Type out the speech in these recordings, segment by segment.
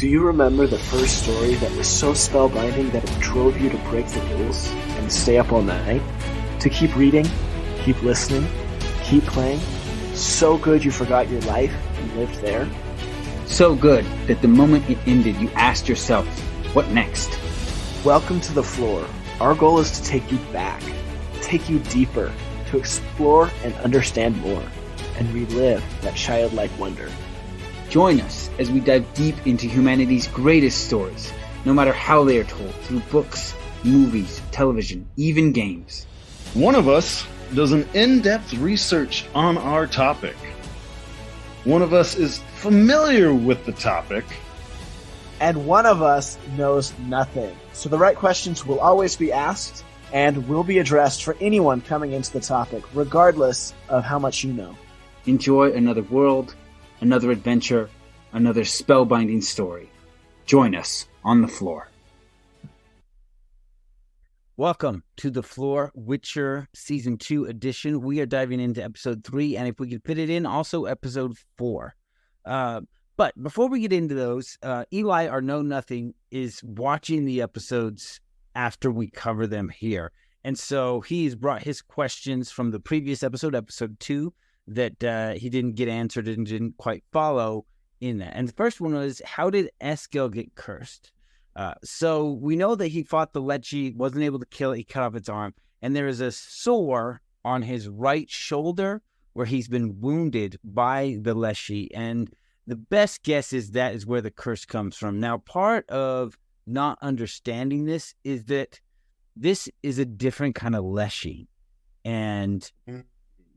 Do you remember the first story that was so spellbinding that it drove you to break the rules and stay up all night? To keep reading, keep listening, keep playing? So good you forgot your life and lived there? So good that the moment it ended, you asked yourself, what next? Welcome to the Flore. Our goal is to take you back, take you deeper, to explore and understand more, and relive that childlike wonder. Join us as we dive deep into humanity's greatest stories, no matter how they are told, through books, movies, television, even games. One of us does an in-depth research on our topic. One of us is familiar with the topic. And one of us knows nothing. So the right questions will always be asked and will be addressed for anyone coming into the topic, regardless of how much you know. Enjoy another world, another adventure, another spellbinding story. Join us on the Flore. Welcome to the Flore Witcher Season 2 edition. We are diving into Episode 3, and if we could fit it in, also Episode 4. But before we get into those, Eli, our Know-Nothing, is watching the episodes after we cover them here. And so he's brought his questions from the previous episode, Episode 2, that he didn't get answered and didn't quite follow in that. And the first one was, how did Eskel get cursed? So we know that he fought the Lechi, wasn't able to kill it, he cut off its arm, and there is a sore on his right shoulder where he's been wounded by the Lechi, and the best guess is that is where the curse comes from. Now, part of not understanding this is that this is a different kind of Lechi, and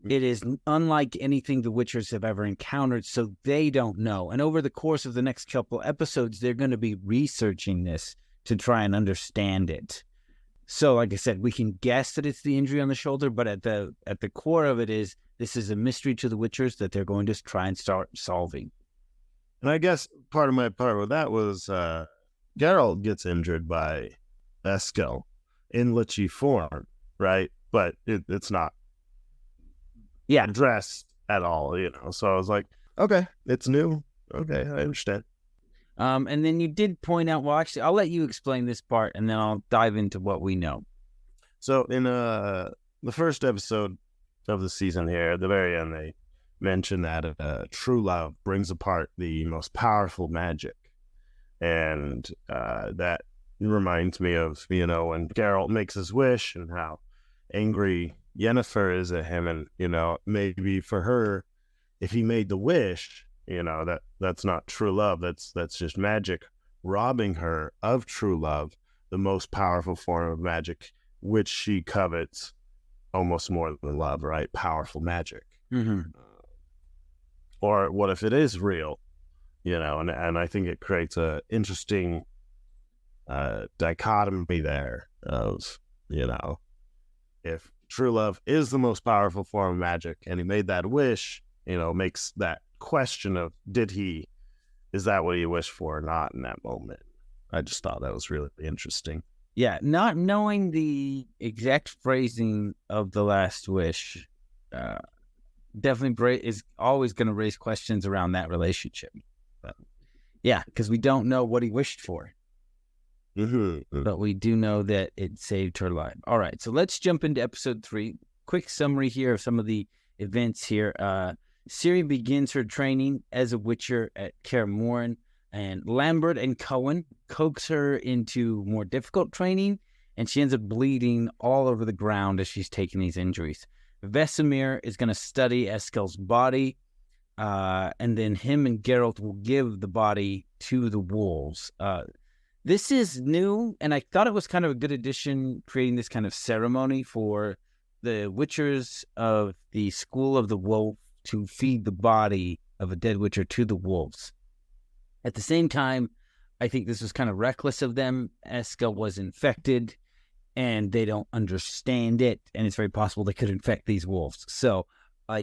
it is unlike anything the Witchers have ever encountered, so they don't know. And over the course of the next couple episodes, they're going to be researching this to try and understand it. So, like I said, we can guess that it's the injury on the shoulder, but at the core of it is this is a mystery to the Witchers that they're going to try and start solving. And I guess part with that was Geralt gets injured by Eskel in Lechi form, right? But it's not addressed at all, So I was like, okay, it's new. Okay, I understand. And then you did point out, well, actually, I'll let you explain this part, and then I'll dive into what we know. So in the first episode of the season here, at the very end, they mention that true love brings apart the most powerful magic. And that reminds me of, when Geralt makes his wish and how angry Yennefer is at him. And, maybe for her, if he made the wish, that's not true love. That's just magic robbing her of true love, the most powerful form of magic, which she covets almost more than love, right? Powerful magic. Mm-hmm. Or what if it is real, and I think it creates a interesting dichotomy there of, if true love is the most powerful form of magic and he made that wish, makes that question of, is that what he wished for or not in that moment? I just thought that was really interesting. Yeah, not knowing the exact phrasing of the last wish, definitely is always going to raise questions around that relationship. But yeah, because we don't know what he wished for. Mm-hmm. But we do know that it saved her life. All right, so let's jump into episode 3. Quick summary here of some of the events here. Ciri begins her training as a Witcher at Kaer Morhen, and Lambert and Cohen coax her into more difficult training, and she ends up bleeding all over the ground as she's taking these injuries. Vesemir is going to study Eskel's body, and then him and Geralt will give the body to the wolves. This is new, and I thought it was kind of a good addition, creating this kind of ceremony for the Witchers of the School of the Wolf to feed the body of a dead Witcher to the wolves. At the same time, I think this was kind of reckless of them. Eskel was infected, and they don't understand it, and it's very possible they could infect these wolves. So I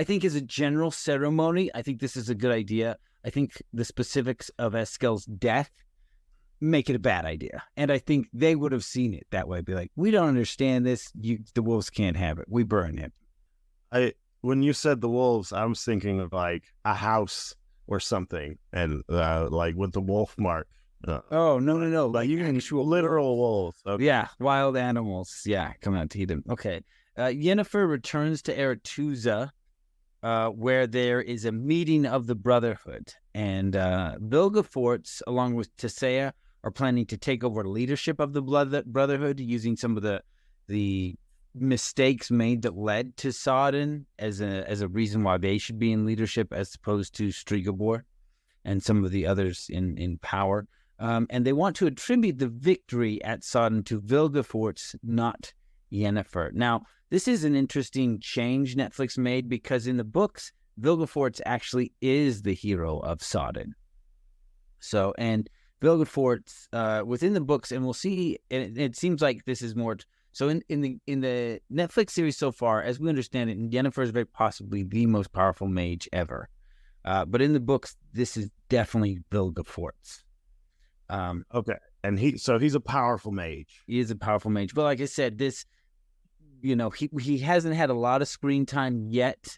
think as a general ceremony, I think this is a good idea. I think the specifics of Eskel's death make it a bad idea. And I think they would have seen it that way. Be like, we don't understand this. The wolves can't have it. We burn him. When you said the wolves, I was thinking of like a house or something, and like with the wolf mark. Oh, no. Like you can actual literal wolves. Okay. Yeah, wild animals. Yeah, come out to eat them. Okay. Yennefer returns to Aretuza, where there is a meeting of the Brotherhood. And Vilgefortz, along with Tissaia, are planning to take over leadership of the Brotherhood using some of the mistakes made that led to Sodden as a reason why they should be in leadership as opposed to Stregobor and some of the others in power. And they want to attribute the victory at Sodden to Vilgefortz, not Yennefer. Now, this is an interesting change Netflix made because in the books, Vilgefortz actually is the hero of Sodden. So, and Vilgefortz within the books, and we'll see. It seems like this is more. So, in the Netflix series so far, as we understand it, Yennefer is very possibly the most powerful mage ever. But in the books, this is definitely Vilgefortz. Okay, and he's a powerful mage. He is a powerful mage. But like I said, this, he hasn't had a lot of screen time yet.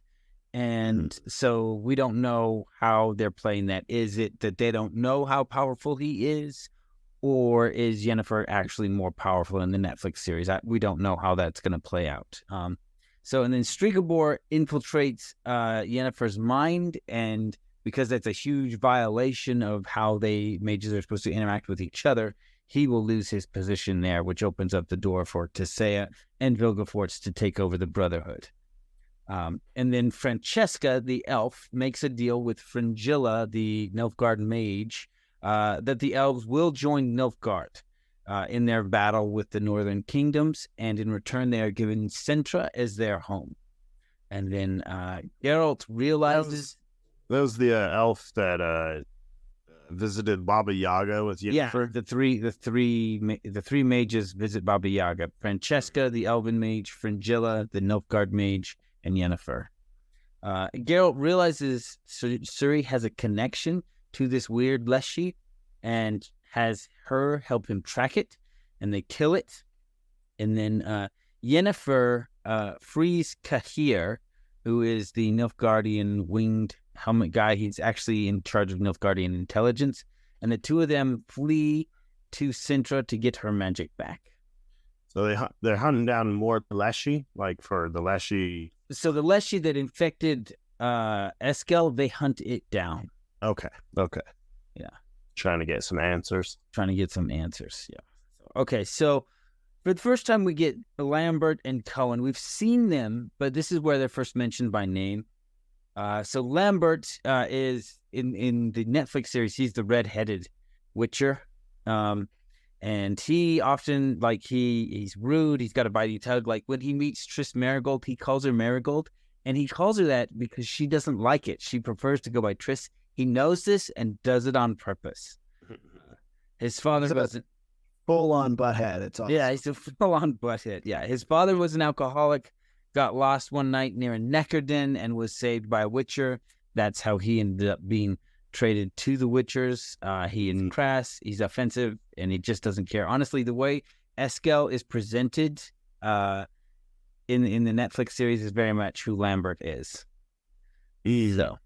And so we don't know how they're playing that. Is it that they don't know how powerful he is? Or is Yennefer actually more powerful in the Netflix series? We don't know how that's going to play out. And then Stregobor infiltrates Yennefer's mind, and because that's a huge violation of how mages are supposed to interact with each other, he will lose his position there, which opens up the door for Tissaia and Vilgefortz to take over the Brotherhood. And then Francesca, the elf, makes a deal with Fringilla, the Nilfgaard mage, that the elves will join Nilfgaard in their battle with the northern kingdoms, and in return they are given Cintra as their home. And then Geralt realizes... That was the elf that visited Baba Yaga with Yennefer? Yeah, the three mages visit Baba Yaga. Francesca, the elven mage, Fringilla, the Nilfgaard mage, and Yennefer. Geralt realizes Ciri has a connection to this weird Leshy and has her help him track it, and they kill it. And then Yennefer frees Cahir, who is the Nilfgaardian winged helmet guy. He's actually in charge of Nilfgaardian intelligence. And the two of them flee to Cintra to get her magic back. So they're hunting down more Leshy, like for the Leshy. So the Leshy that infected Eskel, they hunt it down. Okay. Yeah. Trying to get some answers. Yeah. Okay, so for the first time we get Lambert and Cohen. We've seen them, but this is where they're first mentioned by name. So Lambert is in the Netflix series. He's the red-headed Witcher, and he often he's rude. He's got a bitey tug. Like when he meets Triss Marigold, he calls her Marigold, and he calls her that because she doesn't like it. She prefers to go by Triss. He knows this and does it on purpose. His father wasn't full-on butthead. It's awesome. Yeah, he's a full-on butthead. Yeah, his father was an alcoholic. Got lost one night near Neckarden and was saved by a Witcher. That's how he ended up being traded to the Witchers. He is crass, he's offensive, and he just doesn't care. Honestly, the way Eskel is presented in the Netflix series is very much who Lambert is. So,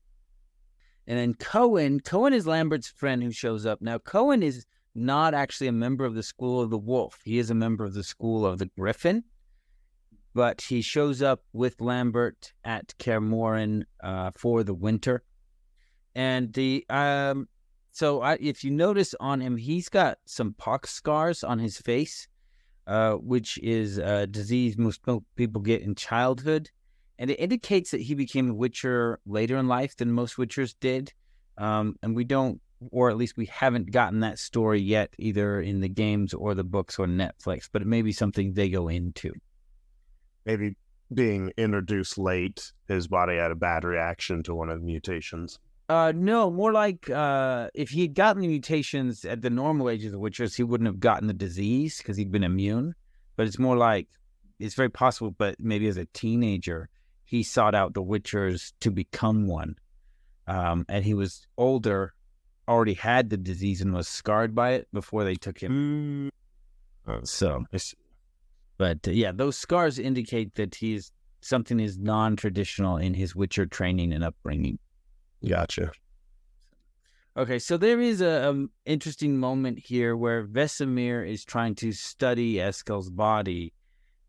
and then Cohen is Lambert's friend who shows up. Now, Cohen is not actually a member of the School of the Wolf. He is a member of the School of the Griffin. But he shows up with Lambert at Kaer Morhen for the winter. And if you notice on him, he's got some pox scars on his face, which is a disease most people get in childhood. And it indicates that he became a Witcher later in life than most Witchers did. And we don't, or at least we haven't gotten that story yet, either in the games or the books or Netflix. But it may be something they go into. Maybe being introduced late, his body had a bad reaction to one of the mutations. No, more like if he had gotten the mutations at the normal age of the Witchers, he wouldn't have gotten the disease because he'd been immune. But it's more like, it's very possible, but maybe as a teenager, he sought out the Witchers to become one. And he was older, already had the disease and was scarred by it before they took him. But yeah, those scars indicate that something is non-traditional in his Witcher training and upbringing. Gotcha. Okay, so there is a interesting moment here where Vesemir is trying to study Eskel's body,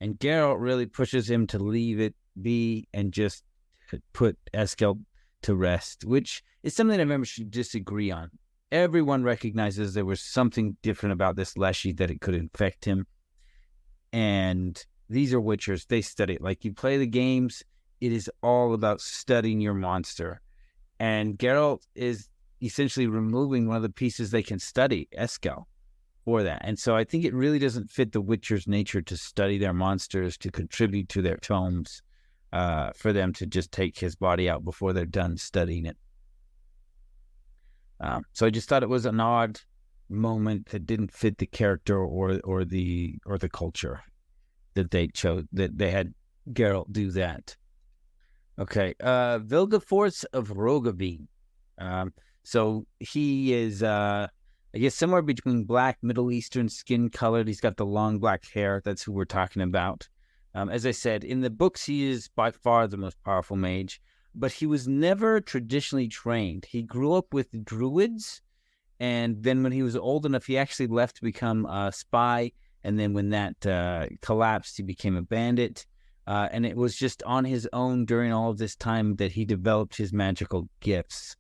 and Geralt really pushes him to leave it be and just put Eskel to rest, which is something that members should disagree on. Everyone recognizes there was something different about this Leshy, that it could infect him. And these are Witchers. They study it. Like, you play the games, it is all about studying your monster. And Geralt is essentially removing one of the pieces they can study, Eskel, for that. And so I think it really doesn't fit the Witcher's nature to study their monsters, to contribute to their tomes, for them to just take his body out before they're done studying it. So I just thought it was an odd moment that didn't fit the character or the culture that they chose, that they had Geralt do that. Okay, Vilgefortz of Roggeveen. So he is, I guess, somewhere between black, Middle Eastern skin colored. He's got the long black hair. That's who we're talking about. As I said, in the books, he is by far the most powerful mage, but he was never traditionally trained. He grew up with druids, and then when he was old enough, he actually left to become a spy, and then when that collapsed, he became a bandit. And it was just on his own during all of this time that he developed his magical gifts.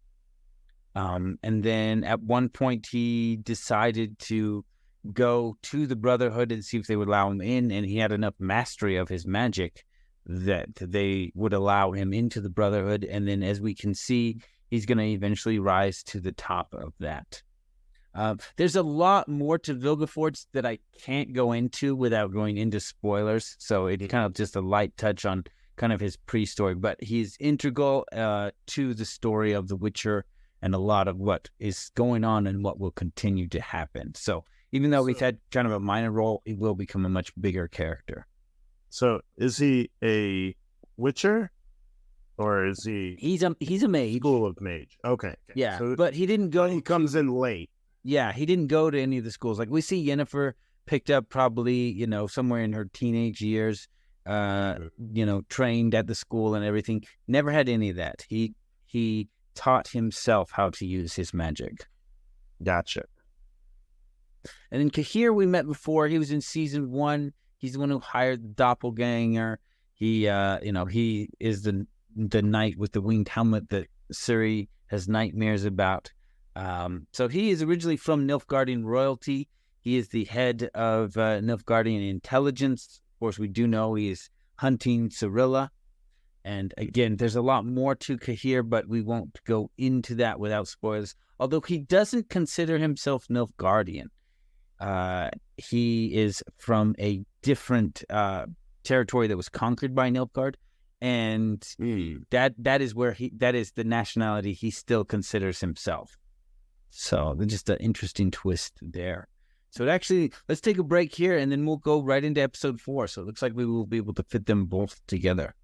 And then at one point, he decided to go to the Brotherhood and see if they would allow him in, and he had enough mastery of his magic that they would allow him into the Brotherhood. And then, as we can see, he's going to eventually rise to the top of that. There's a lot more to Vilgefortz that I can't go into without going into spoilers, so it's kind of just a light touch on kind of his pre-story, but he's integral to the story of The Witcher and a lot of what is going on and what will continue to happen. So even though he's had kind of a minor role, he will become a much bigger character. So is he a Witcher, or is he? He's a mage. School of Mage. Okay. Yeah, so but he didn't go. he comes in late. Yeah, he didn't go to any of the schools. Like, we see Yennefer picked up probably, somewhere in her teenage years, trained at the school and everything. Never had any of that. He taught himself how to use his magic. Gotcha. And then Cahir, we met before. He was in season 1. He's the one who hired the doppelganger. He is the knight with the winged helmet that Ciri has nightmares about. So he is originally from Nilfgaardian royalty. He is the head of Nilfgaardian intelligence. Of course, we do know he is hunting Cirilla. And again, there's a lot more to Cahir, but we won't go into that without spoilers. Although he doesn't consider himself Nilfgaardian. He is from a different territory that was conquered by Nilfgaard. And that is the nationality he still considers himself. So just an interesting twist there. So let's take a break here, and then we'll go right into episode 4. So it looks like we will be able to fit them both together.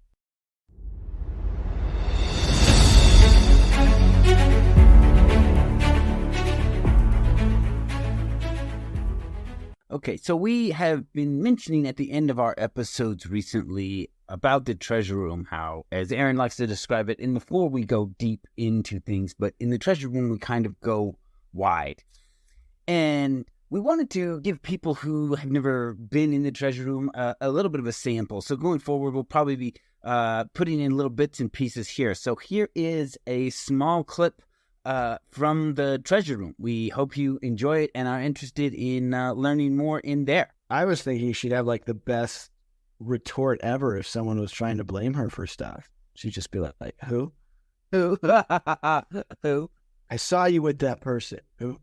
Okay, so we have been mentioning at the end of our episodes recently about the treasure room, how, as Aaron likes to describe it, in the Flore we go deep into things, but in the treasure room we kind of go wide. And we wanted to give people who have never been in the treasure room a little bit of a sample. So going forward, we'll probably be putting in little bits and pieces here. So here is a small clip from the treasure room. We hope you enjoy it and are interested in learning more in there. I was thinking she'd have like the best retort ever if someone was trying to blame her for stuff. She'd just be like, who? Who? Who? I saw you with that person. Who?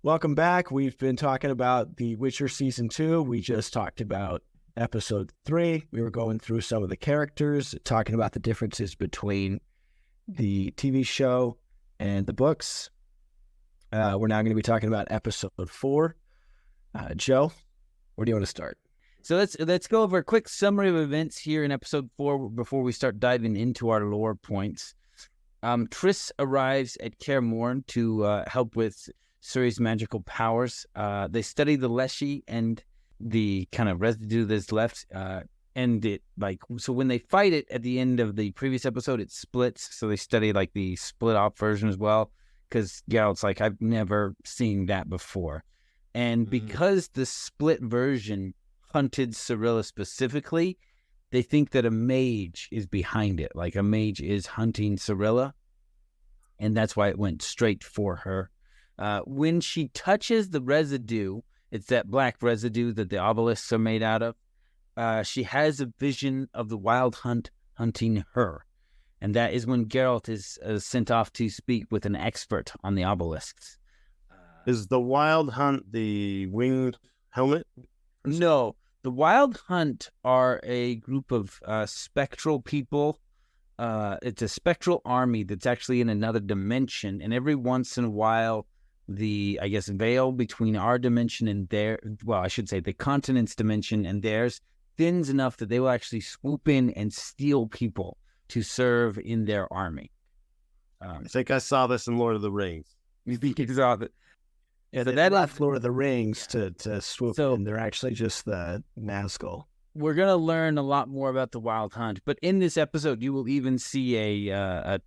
Welcome back. We've been talking about The Witcher Season 2. We just talked about Episode 3. We were going through some of the characters, talking about the differences between the TV show and the books. We're now going to be talking about Episode 4. Joe, where do you want to start? So let's go over a quick summary of events here in Episode 4 before we start diving into our lore points. Triss arrives at Kaer Morhen to help with Ciri's magical powers. They study the Leshy, and the kind of residue that's left. And it so when they fight it at the end of the previous episode, it splits. So they study like the split off version as well, because Geralt's like, I've never seen that before. And because the split version hunted Cirilla specifically, they think that a mage is behind it. Like a mage is hunting Cirilla, and that's why it went straight for her. When she touches the residue, it's that black residue that the obelisks are made out of. She has a vision of the wild hunt hunting her. And that is when Geralt is sent off to speak with an expert on the obelisks. Is the wild hunt the winged helmet? No, the wild hunt are a group of spectral people. It's a spectral army that's actually in another dimension. And every once in a while, the, I guess, veil between our dimension and the continent's dimension and theirs thins enough that they will actually swoop in and steal people to serve in their army. I think I saw this in Lord of the Rings. You think you saw that? Yeah, So that left Lord of the Rings to swoop in. They're actually just the Nazgul. We're going to learn a lot more about the Wild Hunt, but in this episode, you will even see a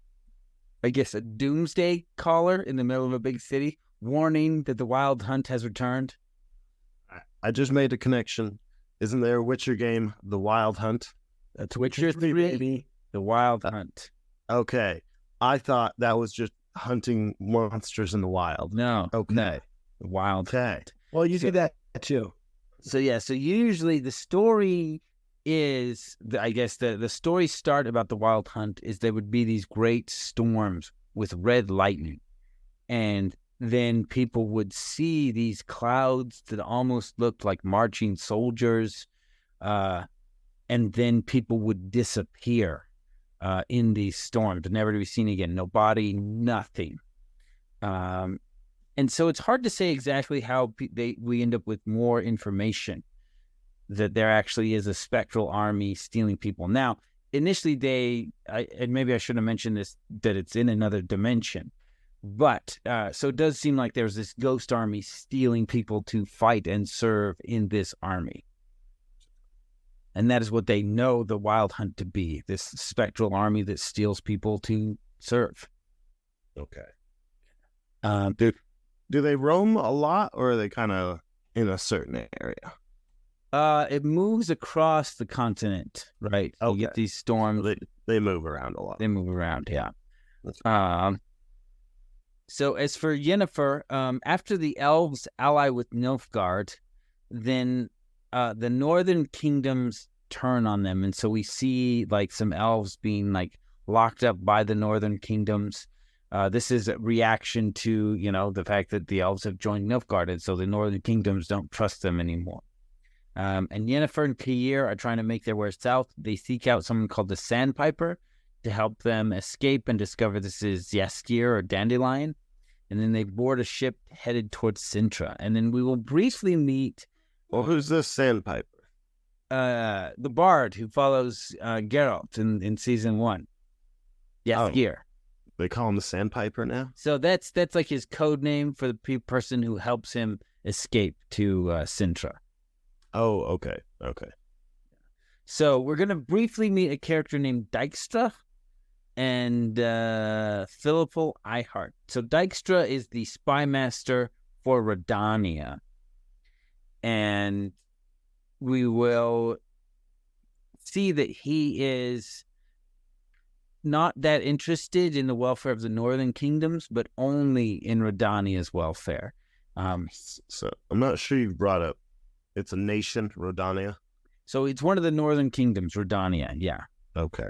doomsday caller in the middle of a big city, warning that the Wild Hunt has returned. I just made a connection. Isn't there a Witcher game, The Wild Hunt? That's Witcher 3, baby. The Wild Hunt. Okay. I thought that was just hunting monsters in the wild. No. Okay. No. The Wild Hunt. Well, you do that too. So usually the story is, the story start about the Wild Hunt is there would be these great storms with red lightning. And then people would see these clouds that almost looked like marching soldiers. And then people would disappear in these storms, never to be seen again. No body, nothing. And so it's hard to say exactly how we end up with more information that there actually is a spectral army stealing people. Now, initially and maybe I should have mentioned this, that it's in another dimension. But so it does seem like there's this ghost army stealing people to fight and serve in this army. And that is what they know the Wild Hunt to be, this spectral army that steals people to serve. Okay. Do they roam a lot, or are they kind of in a certain area? It moves across the continent, right? Okay. You get these storms. They move around a lot. They move around, yeah. So as for Yennefer, after the elves ally with Nilfgaard, then the northern kingdoms turn on them. And so we see like some elves being like locked up by the northern kingdoms. This is a reaction to, the fact that the elves have joined Nilfgaard, and so the northern kingdoms don't trust them anymore. And Yennefer and Kyir are trying to make their way south. They seek out someone called the Sandpiper to help them escape and discover this is Yaskir or Dandelion. And then they board a ship headed towards Sintra. And then we will briefly meet... Well, who's this Sandpiper? The bard who follows Geralt in season 1. Yaskir. Oh, they call him the Sandpiper now? So that's like his code name for the person who helps him escape to Sintra. Oh, okay. So we're going to briefly meet a character named Dijkstra and Philippel Eihart. So Dijkstra is the spy master for Redania. And we will see that he is not that interested in the welfare of the northern kingdoms, but only in Redania's welfare. So I'm not sure you've brought up, it's a nation, Redania? So it's one of the northern kingdoms, Redania, yeah. Okay.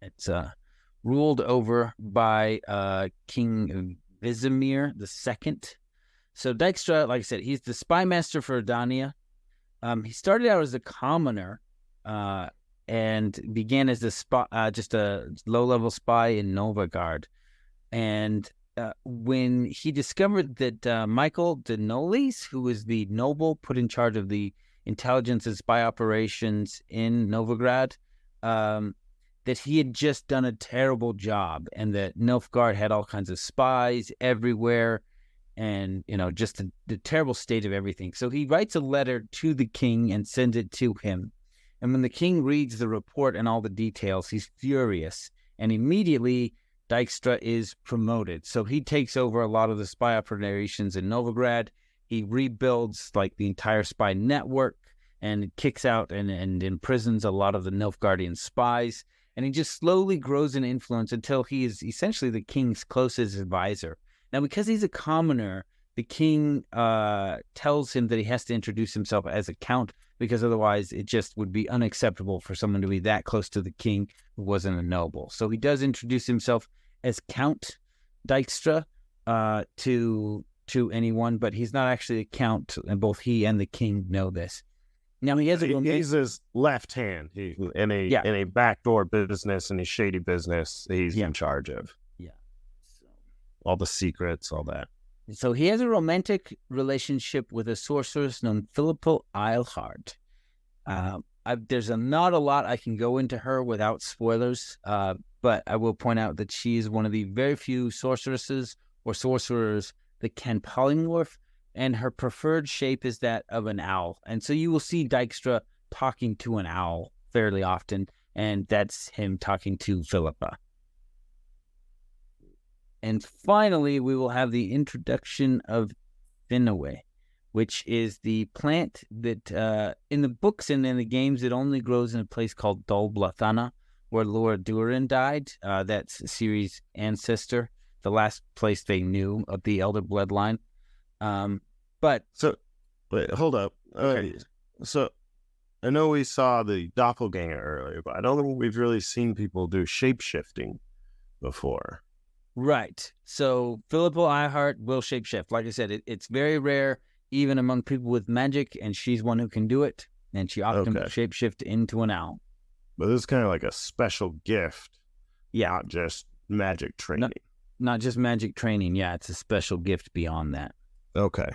It's ruled over by King Vizimir II. So Dijkstra, like I said, he's the spy master for Redania. He started out as a commoner and began as just a low-level spy in Novagard. And when he discovered that Michael de Nolis, who was the noble put in charge of the intelligence and spy operations in Novigrad, that he had just done a terrible job and that Nilfgaard had all kinds of spies everywhere. and just the terrible state of everything. So he writes a letter to the king and sends it to him. And when the king reads the report and all the details, he's furious. And immediately, Dijkstra is promoted. So he takes over a lot of the spy operations in Novigrad. He rebuilds like the entire spy network and kicks out and imprisons a lot of the Nilfgaardian spies. And he just slowly grows in influence until he is essentially the king's closest advisor. Now, because he's a commoner, the king tells him that he has to introduce himself as a count, because otherwise it just would be unacceptable for someone to be that close to the king who wasn't a noble. So he does introduce himself as Count Dijkstra to anyone, but he's not actually a count, and both he and the king know this. Now he's his left hand. In a backdoor business, in a shady business, he's in charge of. Yeah, all the secrets, all that. So he has a romantic relationship with a sorceress named Philippa Eilhart. There's not a lot I can go into her without spoilers, but I will point out that she is one of the very few sorceresses or sorcerers that can polymorph, and her preferred shape is that of an owl. And so you will see Dijkstra talking to an owl fairly often, and that's him talking to Philippa. And finally, we will have the introduction of Finaway, which is the plant that in the books and in the games, it only grows in a place called Dol Blathana, where Laura Durin died. That's Ciri's ancestor, the last place they knew of the Elder bloodline. Wait, hold up. Okay. So I know we saw the doppelganger earlier, but I don't think we've really seen people do shape-shifting before. Right. So Philippa Eilhart will shapeshift. Like I said, it's very rare, even among people with magic, and she's one who can do it, and she often will shapeshift into an owl. But this is kind of like a special gift. Yeah. Not just magic training. Not just magic training. Yeah, it's a special gift beyond that. Okay.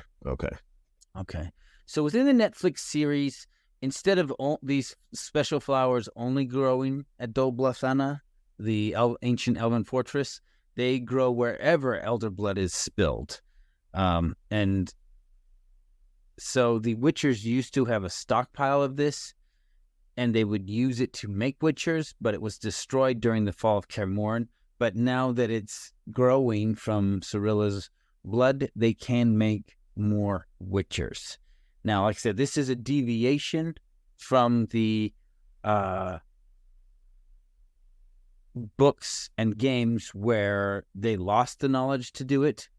So within the Netflix series, instead of all these special flowers only growing at Dol Blathana, the ancient elven fortress, they grow wherever elder blood is spilled. And so the Witchers used to have a stockpile of this, and they would use it to make Witchers, but it was destroyed during the fall of Kaer Morhen. But now that it's growing from Cirilla's blood, they can make more Witchers. Now, like I said, this is a deviation from the books and games where they lost the knowledge to do it.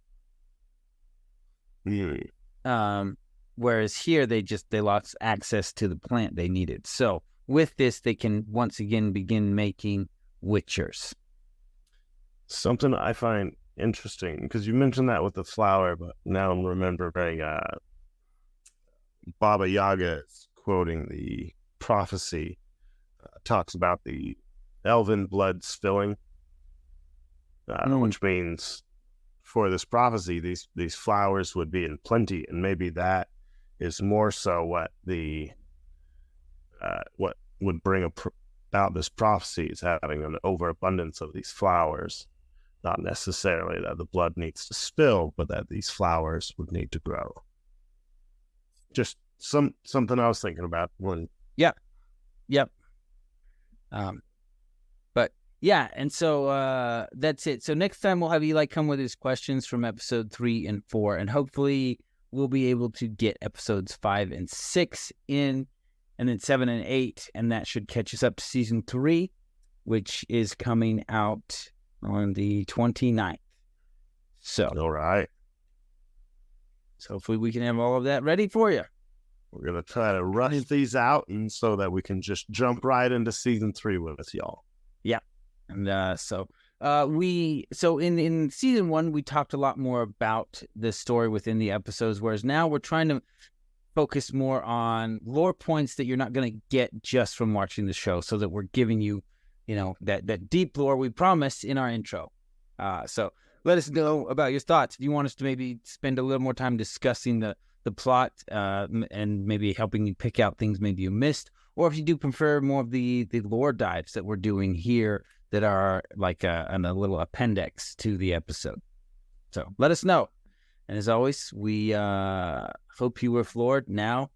Whereas here they lost access to the plant they needed. So with this, they can once again begin making Witchers. Something I find interesting, because you mentioned that with the flower, but now I'm remembering Baba Yaga is quoting the prophecy, talks about the elven blood spilling, which means for this prophecy, these flowers would be in plenty, and maybe that is more so what what would bring about this prophecy is having an overabundance of these flowers. Not necessarily that the blood needs to spill, but that these flowers would need to grow. Just something I was thinking about when. Yep. But yeah, and so that's it. So next time we'll have Eli come with his questions from episode 3 and 4, and hopefully we'll be able to get episodes 5 and 6 in, and then 7 and 8, and that should catch us up to season 3, which is coming out on the 29th. So, all right. So hopefully we can have all of that ready for you. We're going to try to rush these out, and so that we can just jump right into season 3 with y'all. Yeah. And so in season 1, we talked a lot more about the story within the episodes, whereas now we're trying to focus more on lore points that you're not going to get just from watching the show, so that we're giving you, that deep lore we promised in our intro. So let us know about your thoughts. If you want us to maybe spend a little more time discussing the plot and maybe helping you pick out things maybe you missed, or if you do prefer more of the lore dives that we're doing here that are like a little appendix to the episode. So let us know. And as always, we hope you were floored. Now,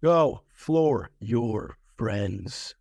Go, Flore your friends.